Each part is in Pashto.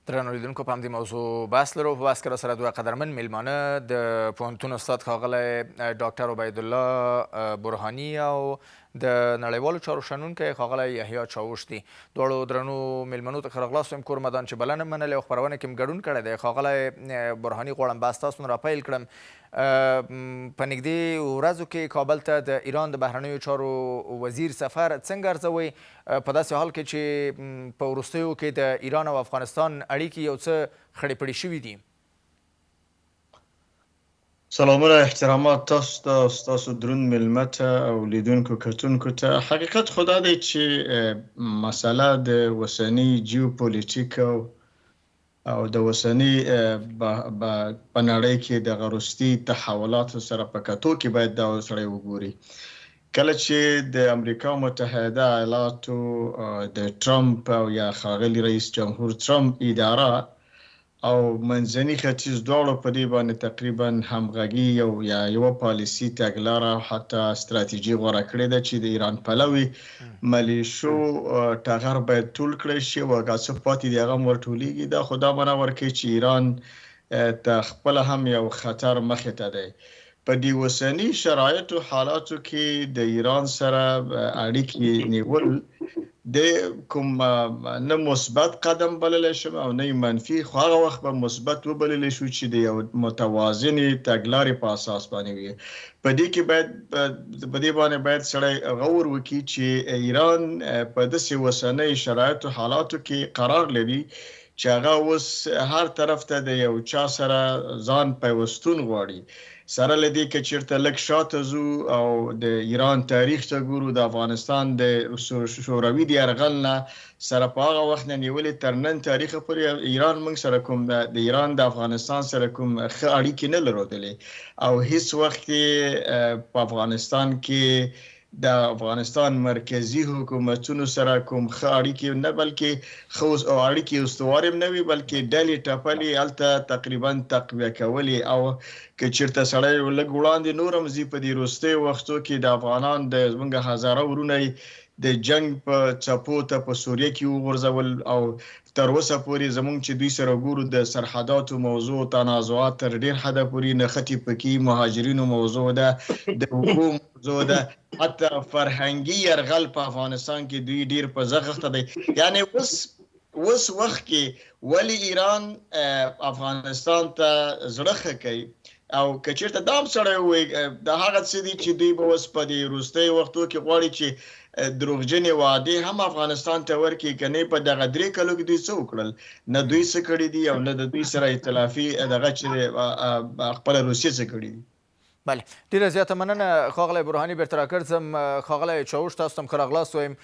درنو لیدونکو په همدې موضوع بحث لرو. په بحث کې راسره دوه قدرمن میلمانه د پوهنتون استاد ښاغلی ډاکټر عبیدالله برهاني او د نړیوالو چارو شنونکی ښاغلی یحیی چاوش دي. دواړو درنو میلمنو ته ښه راغلاست وایم کور مدان چې بلنه منلې او خپرونه کې م ګډون کړی دی. ښاغلی برهاني غواړم بحث تاسو نه راپیل کړم. په نږدې ورځو کې کابل ته د ایران د بهرنیو چارو وزیر سفر څنګه ارزوئ په داسې حال کې چې په وروستیو کې د ایران او افغانستان اړیکې یو څه خړې پړې شوي دي؟ سلامونه احترامات تاسو ته، ستاسو دروند میلمه ته او لیدونکو کتونکو ته. حقیقت خو دا دی چې مسله د اوسني جیوپولیټیک او د اوسني په نړۍ کې د وروستي تحولاتو سره په کتو کې باید دا سړی وګوري. کله چې د امریکا متحده ایالاتو د ټرمپ او یا ښاغلي رئیس جمهور ټرمپ اداره او منځني ختیځ دواړو په دې باندې تقریبا همغږي او یا یوه پالیسي تګلاره حتی ستراتیژي غوره کړې ده چې د ایران پلوي ملیشو ټغر باید ټول کړی شي او هغه څه پاتې دي هغه هم ورټولېږي. دا خو دا معنا ورکوي چې ایران ته خپله هم یو خطر مخې ته دی. په دې اوسني شرایطو حالاتو کې د ایران سره اړیکې نیول د کوم نه مثبت قدم بللی شم او نه منفي، خو هغه وخت به مثبت وبللی شو چې د یو متوازنې تګلارې په اساس باندې وي. په دې کې په دې باندې باید سړی غور وکړي چې ایران په داسې اوسنۍ شرایطو حالاتو کې قرار لري چې هغه اوس هر طرف ته د یو چا سره ځان پیوستون غواړي. سره له دې که چېرته لږ شاته ځو او د ایران تاریخ ته ګورو، د افغانستان د شوروي د یرغل نه سره په هغه وخت نه نیولې تر نن تاریخه پورې ایران موږ سره کوم د ایران د افغانستان سره کوم ښه اړیکې نه لرلې او هیڅ وخت په افغانستان کې د افغانستان مرکزی حکومتونو سره کوم ښه اړیکې نه، بلکې ښه اړیکې استوارې هم نه وي، بلکې ډلې ټپلې هلته تقریبا تقویه کولې. او که چېرته سړی لږ وړاندې نور هم ځي، په دې وروستیو وختو کې د افغانان د زموږ هزاره ورونه د جنګ په څپو ته په سوریه کې وغورځول او تر اوسه پورې زموږ چې دوی سره ګورو د سرحداتو موضوع تنازعات تر ډېر حده پورې نښتې پکې، مهاجرینو موضوع ده، د اوبو موضوع ده، حتی فرهنګي یرغل په افغانستان کې دوی ډېر په زغښته دی. یعنې اوس وخت کې ولې ایران افغانستان ته زړه ښه کوي او که چېرته دا هم سړی ووایي د هغه څه دي چې دوی به اوس په دې وروستیو وختو کې غواړي چې دروغجنې وعدې هم افغانستان ته ورکړي، که نه په دغه 3 کالو کې دوی څه وکړل؟ نه دوی څه کړي دي او نه د دوی سره ائتلافي دغه چې خپله روسیې څه کړي دي. بله، ډېره زیاته مننه ښاغلی برهاني. بیرته راګرځم ښاغلی چاوش، تاسو ته هم ښه راغلاست وایم.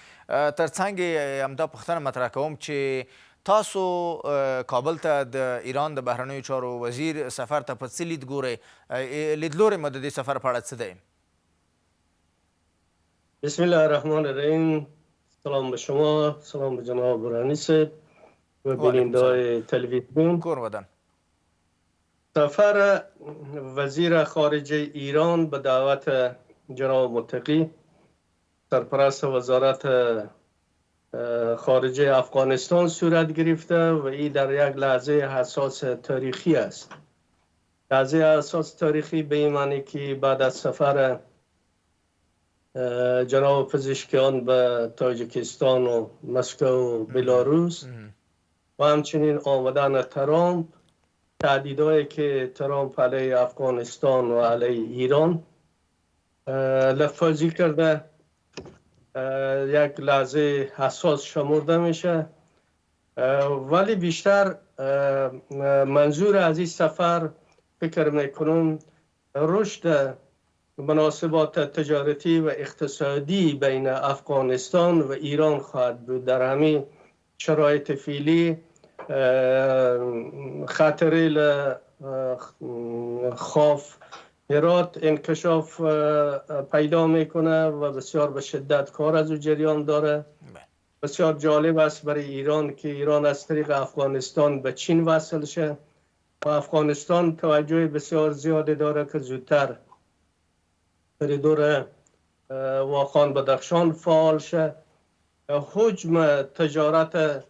تر څنګ یې همدا پوښتنه مطرح کوم چې تاسو کابل ته د ایران د بهرنیو چارو وزیر سفر ته په څه لید ګورئ؟ لیدلوری مو د دې سفر په اړه څه دی؟ بسم الله الرحمن الرحیم. سلام به شما، سلام به جناب برهانی صاحب و بیننده‌های تلویزیون. کور ودان. سفر وزیر خارجه ایران به دعوت جناب متقی سرپرست وزارت خارجه افغانستان صورت گرفته و این در یک لحظه حساس تاریخی است. لحظه حساس تاریخی به این معنی که بعد از سفر جناب پزشکیان به تاجیکستان و مسکو و بلاروس و همچنین آمدن ترامپ، تهدیدهایی که ترامپ علیه افغانستان و علیه ایران لفظی کرده یک لحظه حساس شمرده میشه، ولی بیشتر منظور از این سفر فکر میکنم رشد مناسبات تجارتی و اقتصادی بین افغانستان و ایران خواهد بود. در همین شرایط فعلی خطر خوف هرات انکشاف پیدا میکنه و بسیار به شدت کار از او جریان داره. بسیار جالب است برای ایران که ایران از طریق افغانستان به چین وصل شه و افغانستان توجه بسیار زیادی داره که زودتر کریدور واخان بدخشان فعال شه. حجم تجارت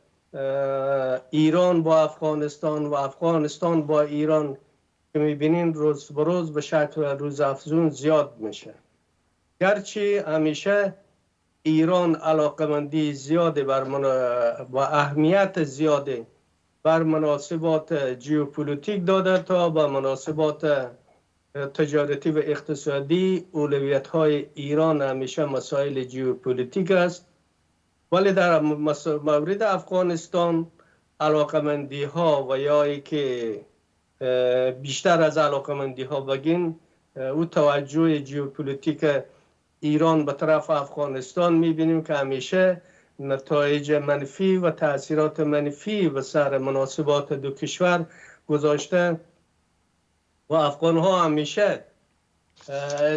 ایران با افغانستان و افغانستان با ایران که میبینین روز به روز به شکل روزافزون زیاد میشه. گرچه همیشه ایران علاقمندی زیاده و اهمیت زیاده بر مناسبات ژئوپلیتیک داده تا به مناسبات تجارتی و اقتصادی اولویت های ایران همیشه مسائل ژئوپلیتیک است، ولی در مورد افغانستان علاقمندی ها و یا که بیشتر از علاقمندی ها بگین او توجه ژئوپلیتیک ایران به طرف افغانستان میبینیم که همیشه نتایج منفی و تاثیرات منفی به سر مناسبات دو کشور گذاشته و افغان ها همیشه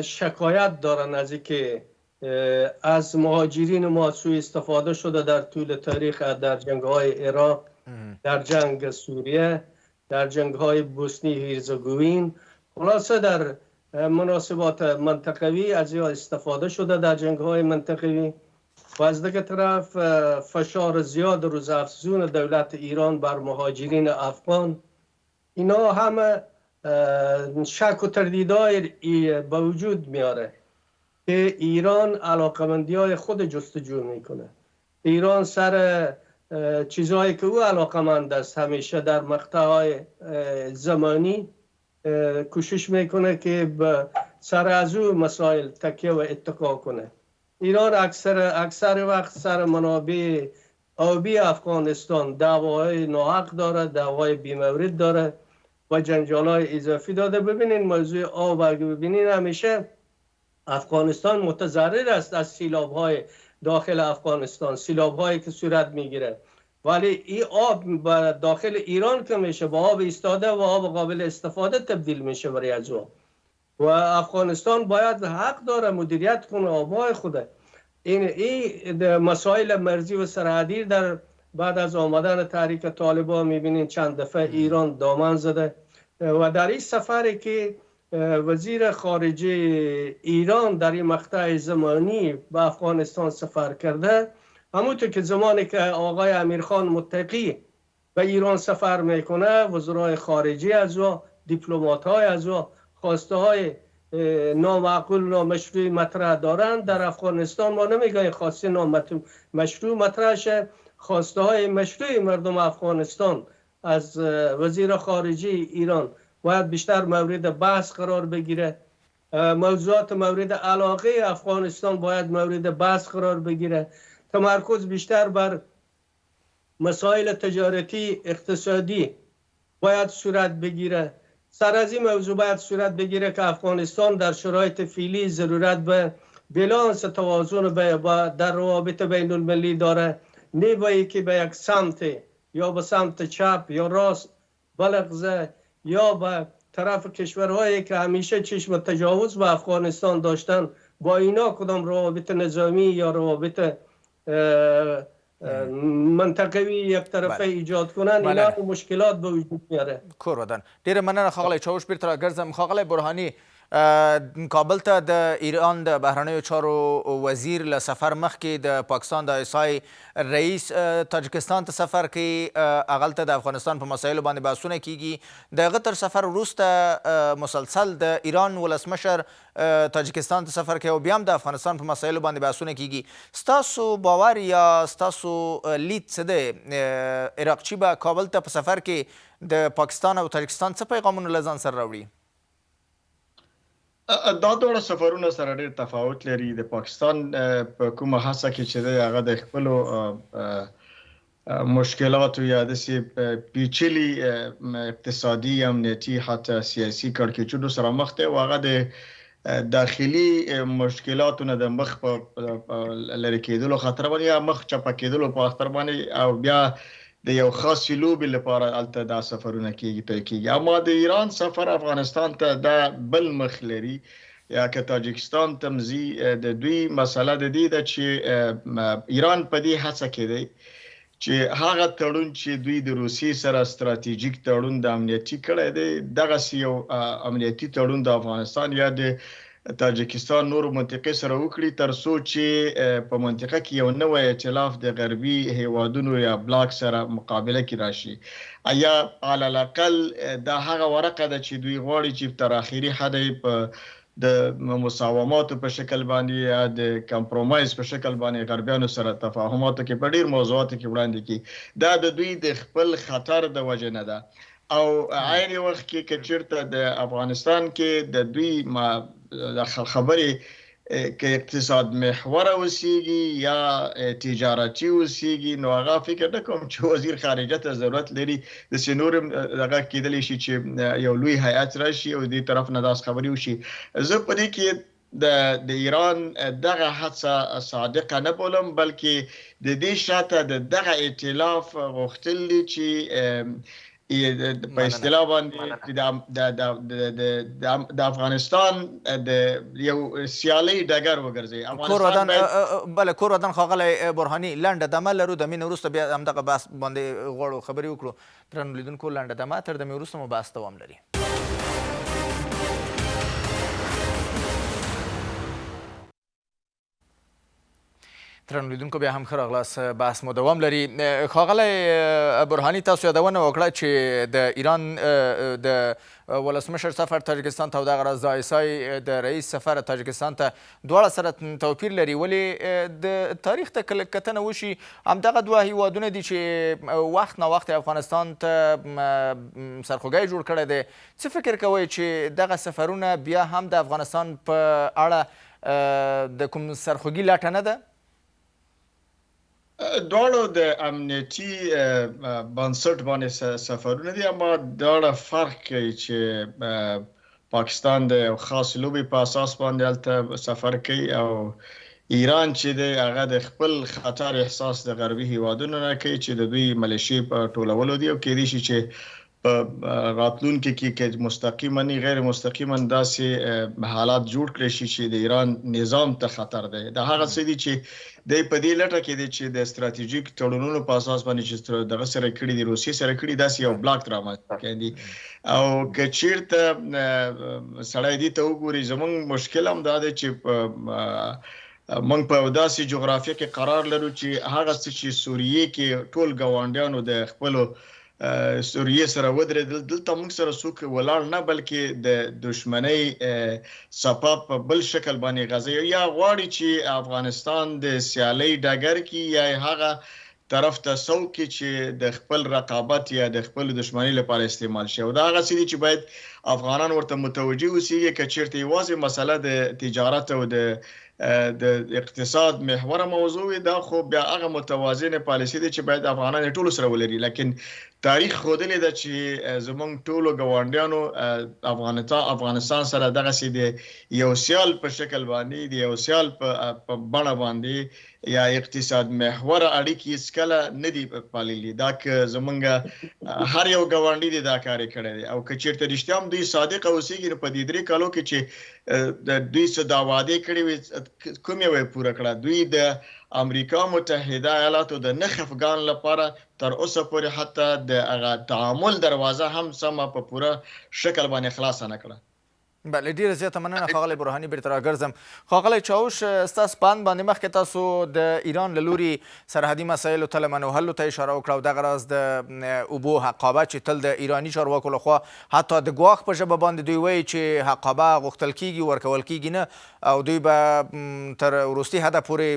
شکایت دارن از اینکه از مهاجرین ما سوء استفاده شده در طول تاریخ، در جنگ های عراق، در جنگ سوریه، در جنگ های بوسنی هرزگوین، خلاصه در مناسبات منطقوی از یا استفاده شده در جنگ های منطقوی و از دیگه طرف فشار زیاد روزافزون دولت ایران بر مهاجرین افغان، اینا همه شک و تردیدهای به وجود میاره که ایران علاقمندی های خود جستجو میکنه. ایران سر چیزهایی که او علاقمند است همیشه در مقطعهای زمانی کوشش میکنه که به سر از او مسائل تکیه و اتکا کنه. ایران اکثر وقت سر منابع آبی افغانستان دعوای ناحق داره، دعوای بیمورد داره و جنجالای اضافی داده. ببینین موضوع آب اگه ببینین همیشه افغانستان متضرر است از سیلاب‌های داخل افغانستان، سیلاب‌هایی که صورت میگیره، ولی این آب داخل ایران که میشه با آب ایستاده و آب قابل استفاده تبدیل میشه برای از او و افغانستان باید حق داره مدیریت کنه آبهای خوده. این مسائل مرزی و سرحدی در بعد از آمدن تحریک طالبان میبینین چند دفعه ایران دامن زده و در این سفری که وزیر خارجه ایران در این مقطع زمانی به افغانستان سفر کرده، همونطور که زمانی که آقای امیرخان متقی به ایران سفر میکنه وزرای خارجه از او، دیپلمات های از او خواسته های نامعقول نامشروع مطرح دارن. در افغانستان ما نمیگه خواسته نامشروع مطرح شه، خواسته های مشروع مردم افغانستان از وزیر خارجه ایران باید بیشتر مورد بحث قرار بگیره. موضوعات مورد علاقه افغانستان باید مورد بحث قرار بگیره. تمرکز بیشتر بر مسائل تجارتی اقتصادی باید صورت بگیره. سر از این موضوع باید صورت بگیره که افغانستان در شرایط فعلی ضرورت به بالانس توازن در روابط بین المللی داره، نه به که به یک سمت یا به سمت چپ یا راست بلغزه یا به طرف کشورهایی که همیشه چشم تجاوز به افغانستان داشتن با اینا کدام روابط نظامی یا روابط منطقوي یک طرفه ایجاد کنن، اینا مشکلات به وجود میاره. کور ودان ډیره مننه ښاغلی چاوش. بیرته راګرځم ښاغلی برهاني، کابل ته د ایران د بهرنیو چارو وزیر له سفر مخکې د پاکستان د آیسای رئیس تاجکستان ته سفر کوي، هغلته د افغانستان په مسایلو باندې بحثونه کیږي. د هغه تر سفر وروسته مسلسل د ایران ولسمشر تاجکستان ته سفر کوي او بیا هم د افغانستان په مسایلو باندې بحثونه کیږي. ستاسو باور یا ستاسو لید څه دی؟ عراقچي به کابل ته په سفر کې د پاکستان او تاجکستان څه پیغامونه له ځان سره راوړي؟ دا دواړه سفرونه سره ډېر تفاوت لري. د پاکستان په کومه هڅه کې چې دی هغه د خپلو مشکلاتو یا داسې پیچلي اقتصادي، امنیتي، حتی سیاسي کړکېچونو سره مخ دی او هغه د داخلي مشکلاتو نه د مخ په لرې کېدلو خاطر باندې یا مخ چپه کېدلو په خاطر باندې او بیا د یو خاص لوبې لپاره هلته دا سفرونه پیل کېږي. اما د ایران سفر افغانستان ته دا بل مخ لري یا که تاجکستان ته ځي. د دوی مسله د دې ده چې ایران په دې هڅه کې دی چې هغه تړون چې دوی د روسیې سره ستراتیژیک تړون د امنیتي کړی دی، دغسې یو امنیتي تړون د افغانستان یا د تاجکستان نور منطقې سره وکړي تر څو چې په منطقه کې یو نوی ائتلاف د غربي هیوادونو یا بلاک سره مقابله کې راشي یا على الاقل دا هغه ورقه ده چې دوی غواړي چې تر اخري حد په د مساوماتو په شکل باندې یا د کمپرومایز په شکل باندې غربیانو سره تفاهماتو کې په ډیر موضوعاتو کې وړاندې کی دا د دوی د خپل خطر د وجه نه ده او عین وخت کې چیرته د افغانستان کې د دوی خبرې که اقتصاد محور اوسیږي یا تجارتي اوسیږي نو هغه فکر نه کوم چې وزیر خارجه ته ضرورت لري د سينور دغه کېدلی شي چې یو لوی هیئت راشي او دې طرف نه داس خبري وشي زه په دې کې د ایران دغه هڅه صادقه نه بولم بلکې د دې شاته دغه ائتلاف غوښتل دي چې په اصطلاح باندې د افغانستان د یو سیالي ډګر وګرځي افغانستان کور ودان ښاغلی برهاني لنډه دمه لرو د مینې وروسته بیا همدغه بحث باندې غواړو خبرې وکړو درنو لیدونکو لنډه دمه تر دمې وروسته مو بحث دوام لري درنو لیدونکو بیا هم ښه راغلاست بحث مو دوام لري ښاغلی برهاني تاسو یادونه وکړه چې د ایران د ولسمشر سفر تاجکستان ته او دغه راز زایسای د رئیس سفر تاجکستان ته دواړه سره توپیر لري ولې د تاریخ ته کله کتنه وشي همدغه دوه هیوادونه دي چې وخت نه وخت افغانستان ته سرخوږی جوړ کړی دی څه فکر کوئ چې دغه سفرونه بیا هم د افغانستان په اړه د کوم سرخوږي لټه نه ده دواړو د امنیتي بنسټ باندې سفرونه دي اما دواړه فرق کوي چې پاکستان د یو خاص لوبې په اساس باندې هلته سفر کوي او ایران چې دی هغه د خپل خطر احساس د غربي هیوادونو نه کوي چې د دوی ملیشې په ټولولو دي او کېدای شي چې په راتلونکي کې مستقیما غیر مستقیما داسې حالات جوړ کړي شي چې د ایران نظام ته خطر دی دا هغه څه دي چې د په دې لټه کې دي چې د استراتیژیک تړونونو په اساس باندې چې دغه سره کړي دي روسیې سره کړي داسې یو بلاک رامنځته کړي دي او که چیرته سړی دې ته وګوري زموږ مشکل هم دا دی چې موږ په داسې جغرافیه کې قرار لرو چې هغه څه چې سوریې کې ټول ګاونډیانو د خپلو سوریې سره ودرېدل دلته موږ سره څوک ولاړ نه بلکې د دشمنۍ څپه په بل شکل باندې غځوي یا غواړي چې افغانستان د سیالۍ ډګر کې یا هغه طرف ته څوکي چې د خپل رقابت یا د خپل دشمنۍ لپاره استعمال شي او دا هغه څه دي چې باید افغانان ورته متوجه اوسي که چیرته یوازې مسله د تجارت او د اقتصاد محور موضوع دا خو بیا هغه متوازنه پالیسي دي چې باید افغانان ټول سره ولري لیکن تاریخ ښودلی ده چې زموږ ټولو ګاونډیانو افغانستان سره دغسې د یو سیال په شکل باندې د یو سیال په بڼه باندې یا اقتصاد محور اړیکې هېڅکله نه دي پاللي دا که زموږ هر یو ګاونډي دی دا کار یې کړی دی او که چېرته رښتیا هم دوی صادقه اوسېږي نو په دې 3 کالو کې چې د دوی څه دا وعدې کړې وې کوم یې پوره کړه دوی د امریکا متحده ایالاتو د نخ افغان لپاره تر اوسه پورې حتی د هغه تعامل دروازه هم سمه په پوره شکل باندې خلاصه نه کړه بله ډیره زیاته مننه ښاغلی برهاني بیرته راګرځم ښاغلی چاوش ستاسو په اند باندې مخکې تاسو د ایران له لوري سرحدي مسایلو ته له منحلو ته اشاره وکړه او دغه راز د اوبو حقابه چې تل د ایراني چارواکو لخوا حتی د ګواښ په ژبه باندې دوی وایي چې حقابه غوښتل کیږي ورکول کیږي نه او دوی به تر وروستي حده پورې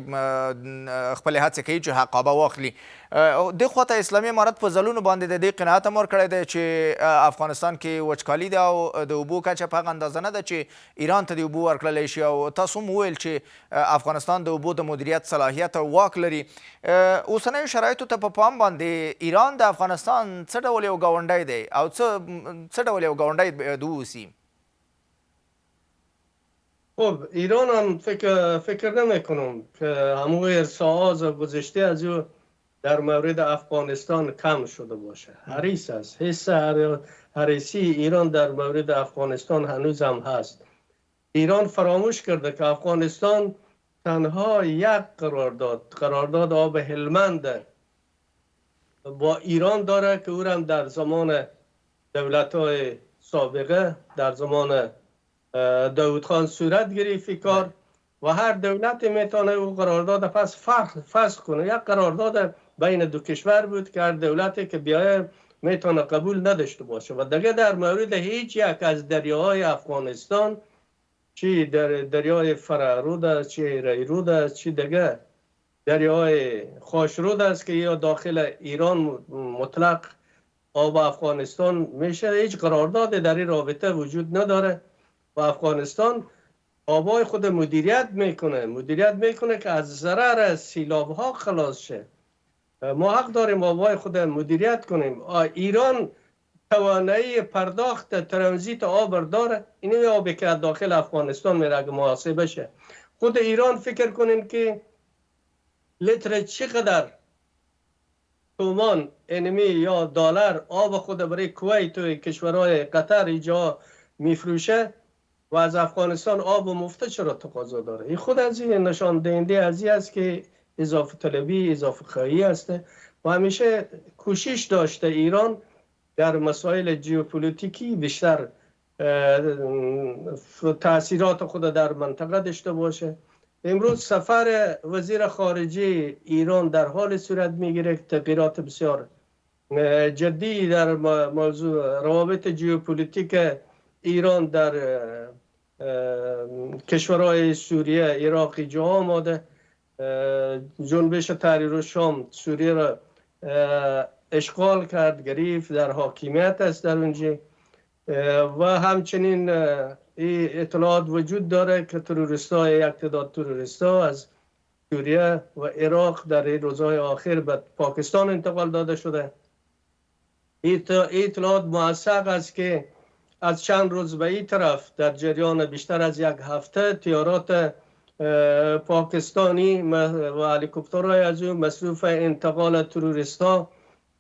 خپلې هڅې کوي چې حقابه واخلي دې خوا ته اسلامي امارت په ځلونو باندې د دې قناعت هم ورکړی دی چې افغانستان کې وچکالي ده او د اوبو کچه په هغه اندازه نه ده چې ایران ته د اوبو ورکړلی شي او تاسو هم وویل چې افغانستان د اوبو د مدیریت صلاحیت او واک لري اوسنیو شرایطو ته په پام باندې ایران د افغانستان څه ډول یو ګاونډی دی او څه ډول یو ګاونډی باید واوسي خب ایران هم فکر نمی کنم که همون ارساعات گذشته از او در مورد افغانستان کم شده باشه حریص است حس حریصی ایران در مورد افغانستان هنوز هم هست ایران فراموش کرده که افغانستان تنها یک قرارداد آب هلمند با ایران داره که او هم در زمان دولت‌های سابقه در زمان داود خان صورت گرفت کار و هر دولت میتونه او قرارداد پس فسخ کنه. یک قرارداد بین دو کشور بود که هر دولتی که بیایه میتونه قبول نداشته باشه و دیگه در مورد هیچ یک از دریاهای افغانستان، چی دریای فرارود است، چی ریرود است، چی دیگه دریای خوشرود است که یا داخل ایران مطلق آب افغانستان میشه، هیچ قرارداد در این رابطه وجود نداره و افغانستان آبای خود مدیریت میکنه که از ضرر سیلاب ها خلاص شه. ما حق داریم آبای خود مدیریت کنیم. ایران توانایی پرداخت ترانزیت آب داره، این آبی که از داخل افغانستان میره اگه محاسبه شه. خود ایران فکر کنین که لیتر چقدر تومان انمی یا دلار آب خود برای کویت و کشورهای قطر اینجا میفروشه و از افغانستان آب مفت چرا تقاضا داره؟ این خود از این نشان دهنده از این است که اضافه طلبی، اضافه خواهی است و همیشه کوشش داشته ایران در مسائل ژئوپلیتیکی بیشتر تاثیرات خود در منطقه داشته باشه. امروز سفر وزیر خارجه ایران در حال صورت میگیره که تغییرات بسیار جدی در موضوع روابط ژئوپلیتیک ایران در کشورهای سوریه، عراق جا آمده. جنبش تحریر الشام سوریه را اشغال کرد، گرفت، در حاکمیت است در اونجا و همچنین اطلاعات وجود داره که یک تعداد تروریستا از سوریه و عراق در این روزهای آخر به پاکستان انتقال داده شده. اطلاعات موثق است که از چند روز به این طرف در جریان بیشتر از یک هفته طیارات پاکستانی و هلیکوپترهای از اون مصروف انتقال تروریستا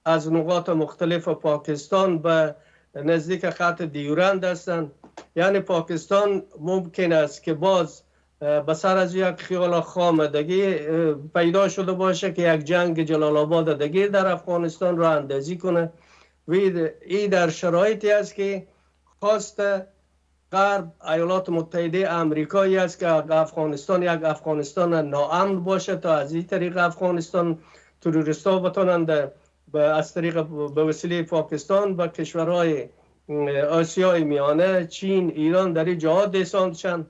از نقاط مختلف پاکستان به نزدیک خط دیورند هستند. یعنی پاکستان ممکن است که باز به سر از یک خیال خامدگی پیدا شده باشه که یک جنگ جلال آباد دیگه در افغانستان را اندازی کنه و این در شرایطی است که خواست غرب، ایالات متحده آمریکایی است که افغانستان یک افغانستان ناامن باشه تا از این طریق افغانستان تروریستا بتونند از طریق به وسیله پاکستان به کشورهای آسیای میانه، چین، ایران در این جهات دساند شن.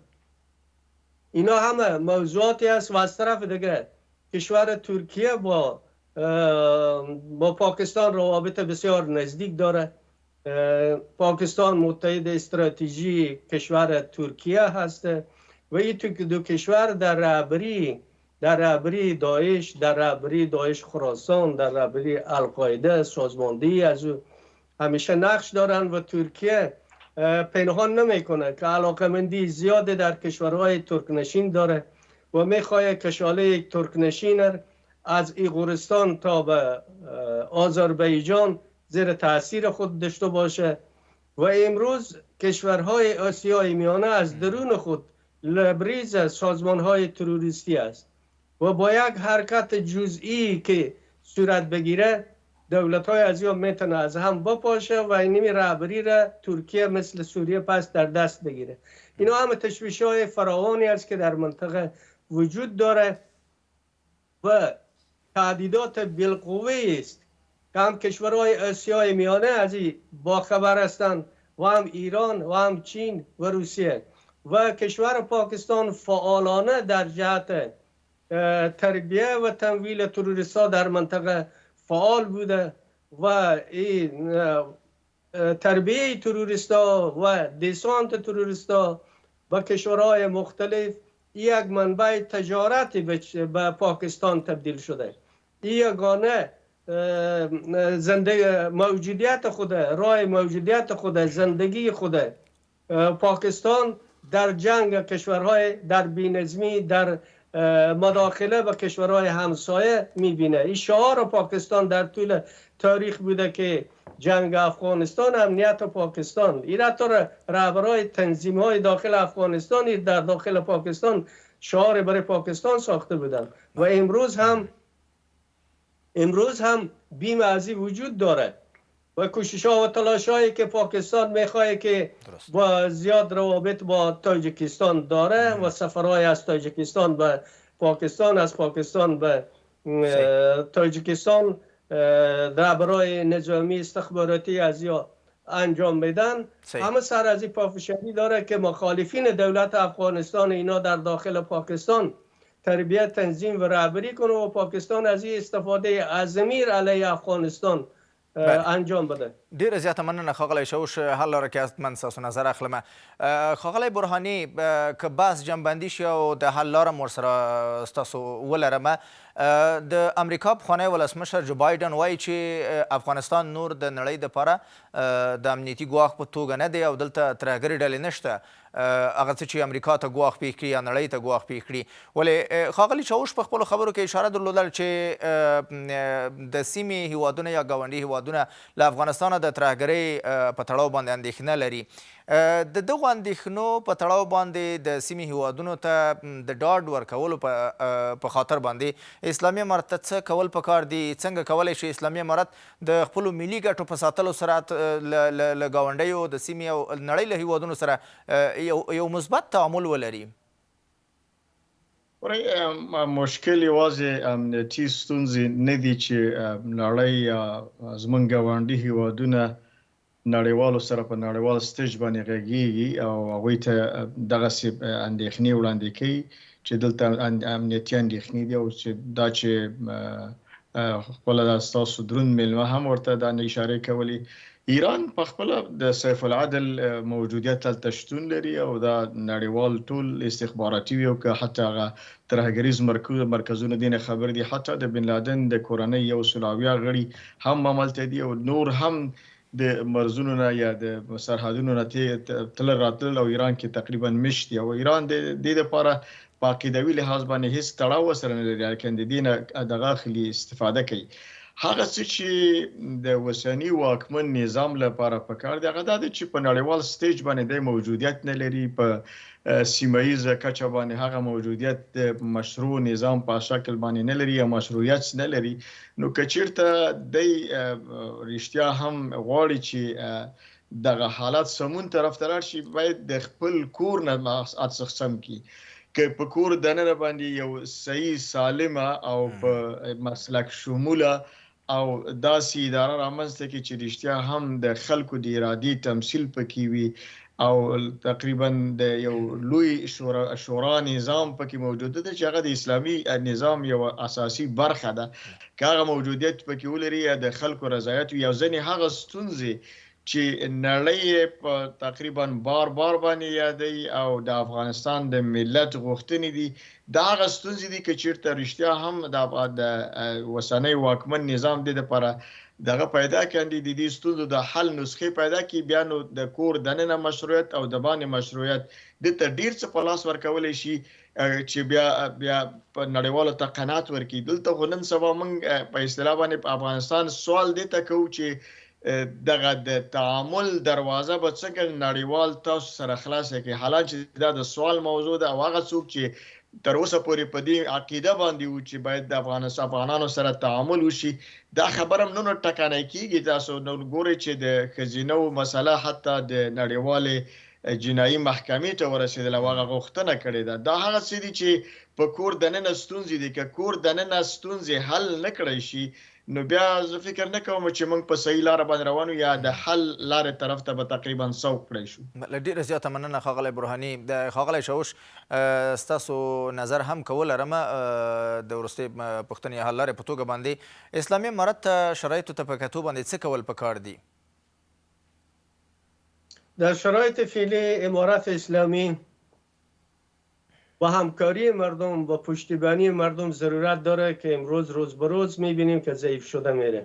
اینا همه موضوعاتی است و از طرف دیگه کشور ترکیه با پاکستان روابط بسیار نزدیک داره. پاکستان متحد استراتژی کشور ترکیه هست و این دو کشور در رهبری داعش، در رهبری داعش خراسان، در رهبری القاعده سازماندهی از او همیشه نقش دارن و ترکیه پنهان نمیکنه که علاقمندی زیاده در کشورهای ترکنشین داره و میخواه کشاله یک ترکنشینر از ایغورستان تا به آذربایجان زیر تاثیر خود داشته باشه و امروز کشورهای آسیای میانه از درون خود لبریز سازمانهای تروریستی است و با یک حرکت جزئی که صورت بگیره دولت‌های از یا میتونه از هم بپاشه و اینمی رهبری را ترکیه مثل سوریه پس در دست بگیره. اینا همه تشویش‌های فراوانی است که در منطقه وجود داره و تهدیدات بالقوه است که هم کشورهای آسیای میانه از این باخبر هستند و هم ایران و هم چین و روسیه و کشور پاکستان فعالانه در جهت تربیه و تمویل تروریست‌ها در منطقه فعال بوده و این تربیه تروریستا و دیسانت تروریستا با کشورهای مختلف یک منبع تجارتی به پاکستان تبدیل شده. این یگانه زندگی موجودیت خود، راه موجودیت خود، زندگی خود پاکستان در جنگ کشورهای در بی‌نظمی، در مداخله به کشورهای همسایه میبینه. این شعار پاکستان در طول تاریخ بوده که جنگ افغانستان امنیت پاکستان. این حتی رهبرای تنظیم‌های داخل افغانستان در داخل پاکستان شعار برای پاکستان ساخته بودن و امروز هم بیم ازی وجود داره و کوشش ها و تلاش هایی که پاکستان میخواه که با زیاد روابط با تاجیکستان داره و سفرهای از تاجیکستان به پاکستان، از پاکستان به تاجیکستان در برای نظامی استخباراتی از یا انجام میدن. همه سر از این پافشاری داره که مخالفین دولت افغانستان اینا در داخل پاکستان تربیت، تنظیم و رهبری کنه و پاکستان از این استفاده ازمیر علیه افغانستان انجام بده. ډیر زیاته مننه ښاغلی شاوش. حل لاره کې من ستاسو نظر اخلم. ښاغلی برهاني که بحث جنببندي شي او د حل لاره مو ورسره ستاسو ولرم، د امریکا پخوانی ولسمشر جو بایډن وایي چې افغانستان نور د نړۍ دپاره د امنیتي ګواښ په توګه نه دی او دلته ترهګرې ډلې نشته هغه څه چې امریکا ته ګواښ پېښ کړي یا نړۍ ته ګواښ پېښ کړي. ولې ښاغلي شاوش په خپلو خبرو کې اشاره درلودل چې د سیمې هیوادونه یا ګاونډي هیوادونه له افغانستانه د ترهګرۍ په تړاو باندې اندېښنه لري. د دغو اندېښنو په تړاو باندې د سیمې هیوادونو ته د ډاډ ورکولو په خاطر باندې اسلامي امارت ته څه کول پکار دي؟ څنګه کولی شي اسلامي امارت د خپلو ملي ګټو په ساتلو سره له ګاونډیو د سیمې او نړۍ له هیوادونو سره یو مثبت تعامل ولري؟ مشکل یوازې امنیتي ستونزې نه دي چې نړۍ یا زموږ ګاونډي هیوادونه نړیوالو سره په نړیوال سټیج باندې غږیږي او هغوی ته دغسې اندېښنې وړاندې کوي چې دلته امنیتي اندېښنې دي او چې دا چې خپله دا ستاسو دروند میلمه هم ورته دا اشارې کولې. ایران په خپله د سیف العدل موجودیت هلته شتون لري او دا نړیوال ټول استخباراتي وي او که حتی هغه ترهګریز مرکزونه دي نه خبر دي، حتی د بن لادن د کورنۍ 100 غړي هم هملته دي او نور هم د مرزونو نه یا د سرحدونو نه تلل راتلل او ایران کې تقریبا مشت دي او ایران د دې لپاره په عقیدوي لحاظ باندې هیڅ تړاو سره نه لري، لکه د دې نه دغه اخلي استفاده کوي. هغه څه چې د اوسني واکمن نظام لپاره پکار دی هغه دا دی چې په نړیوال سټیج باندې د موجودیت نه لري، په سیمه ییزه کچه باندې هغه موجودیت د مشروع نظام په شکل باندې نه لري یا مشروعیت نه لري. نو که چیرته دی رښتیا هم غواړي چې دغه حالات سمون طرف ته لاړ شي باید د خپل کور نه څخه سم کړي. که په کور دننه باندې یو صحیح سالمه او په مسلک شموله او داسې اداره رامنځته کړي چې رښتیا هم د خلکو د ارادې تمثیل پکې وي او تقریبا د یو لوی شورا نظام پکې موجود دی چې هغه د اسلامي نظام یو اساسي برخه ده. که هغه موجودیت پکې ولري یا د خلکو رضایت وي او ځینې هغه ستونزې چې نړۍ په تقریبا بار باندې یادوي او د افغانستان د ملت غوښتنې دي، دا هغه ستونزې دي که چیرته رښتیا هم د اوسنی واکمن نظام دې دپاره دغه پیدا کړي د دې ستونزو د حل نسخې پیدا کړي، بیا نو د کور دننه مشروعیت او د باندې مشروعیت دې ته ډېر څه په لاس ورکولی شي چې بیا په نړیوالو ته قناعت ورکړي. دلته خو نن سبا موږ په اصطلاح باندې په افغانستان سوال دې ته کوو چې دغه د تعامل دروازه به څنګه نړیوال تاسو سره خلاصه کړي، حالانکه چې دا د سوال موضوع ده او هغه څوک چې تر اوسه پورې په دې عقیده باندې وو چې باید د افغانانو سره تعامل وشي، دا خبره هم نور ټکنی کېږي. تاسو نو ګورئ چې د ښځینهو مسله حتی د نړیوالې جنایي محکمې ته ورسېدله او هغه غوښتنه کړې ده. دا هغه څه دي چې په کور دننه ستونزې دي، که کور دننه ستونزې حل نه کړی شي نو بیا زه فکر نه کوم چې موږ په صحیح لاره باندې روان یو یا د حل لارې طرف ته به تقریبا سوق کړی شو. له ډېره زیاته مننه ښاغلی برهاني. د ښاغلی شاوش ستاسو نظر هم کولرم د وروستۍ پوښتنې حل لارې په توګه باندې اسلامي امارت ته شرایطو ته په کتو باندې څه کول پکار دي؟ در شرایط فعلی امارت اسلامی با همکاری مردم با پشتیبانی مردم ضرورت داره که امروز روز به روز میبینیم که ضعیف شده میره.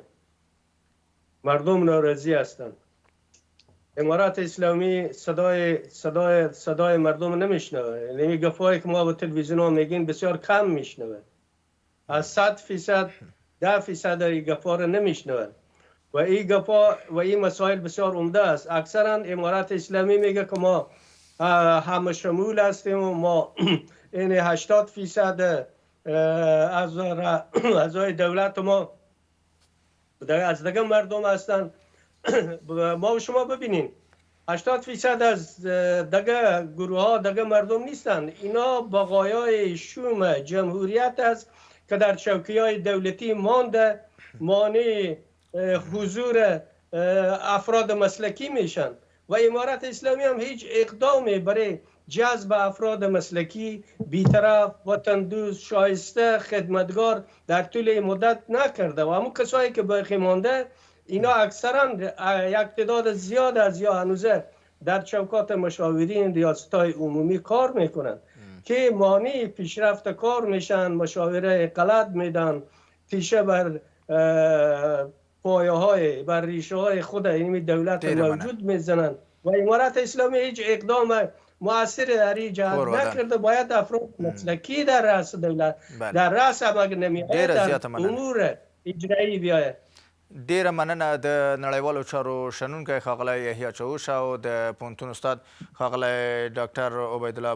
مردم ناراضی هستند. امارت اسلامی صدای مردم نمیشنوه. یعنی گپایی که ما با تلویزیون ها میگیم بسیار کم میشنوه. از 100% 10% این گپا رو نمیشنوه. و این گپا و این مسائل بسیار عمده است. اکثرا امارت اسلامی میگه که ما همه شمول هستیم و ما این 80% اعضای دولت ما از دیگه مردم هستند ما و شما ببینین 80% از دگه گروه ها دگه مردم نیستن. اینا بقایای شوم جمهوریت است که در چوکی های دولتی مانده، مانع حضور افراد مسلکی میشن و امارت اسلامی هم هیچ اقدامی برای جذب افراد مسلکی بی‌طرف، وطندوست، شایسته، خدمتگار در طول مدت نکرده و همون کسایی که باقی مانده اینا اکثرا یک تعداد زیاد از یا هنوزه در چوکات مشاورین ریاست‌های عمومی کار میکنن که مانع پیشرفت کار میشن، مشاوره غلط میدن، تیشه بر پایه‌های بر ریشه‌های خود این دولت موجود میزنن و امارت اسلامی هیچ اقدام مؤثر در این جهت نکرده. باید افراد مسلکی در رأس دولت در رأس امر نمی‌آید در امور اجرایی بیاید. ډیره مننه د نړیوالو چارو شنونکی ښاغلی یحیی چاوش او د پوهنتون استاد ښاغلی ډاکټر عبیدالله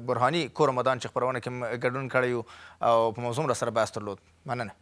برهاني کور رمضان چې خپرونه کې ګډون کړی او په موضوع راسره بحث درلود. مننه.